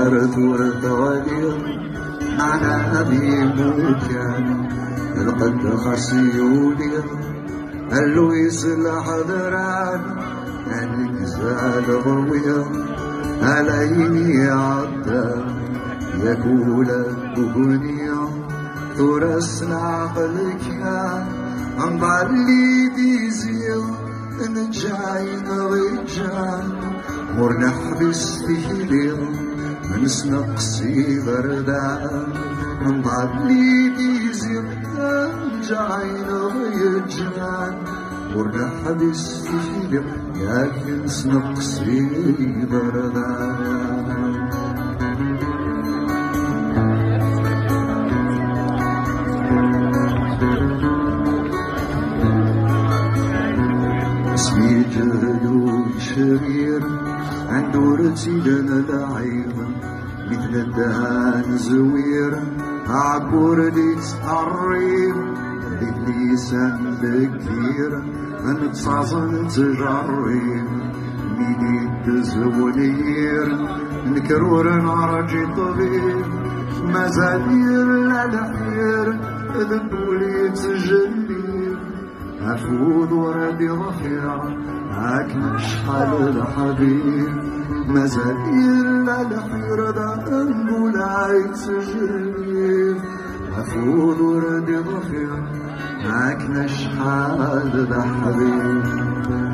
صارت ورد وليل معنا أبي مكان القد خسيولي قالو يصلح ذران الجزال ضوية عليني عدى يقول بغنية ترسنا عقلك يا عم بعلي ديزيو نجاين رجال مرنا حبس في ليل من سنقصي بردان عم بعلي ديزيو نجاين رجال مرنا حبس في ليل لكن سنقصي بردان شرير عند ورتيلنا العيرة مثل الدهان زوير عبور لي تحرير اللي لسان بكير نتصعصن تجرير ميدي تزونير نكرور نعرجي طبيب مزادير للحير ذبولي تجلير عفود وردي رفيع عاك شحال الحبيب مزادير للحير دا نقول عايز جريب عفود وردي رفيع عاك شحال الحبيب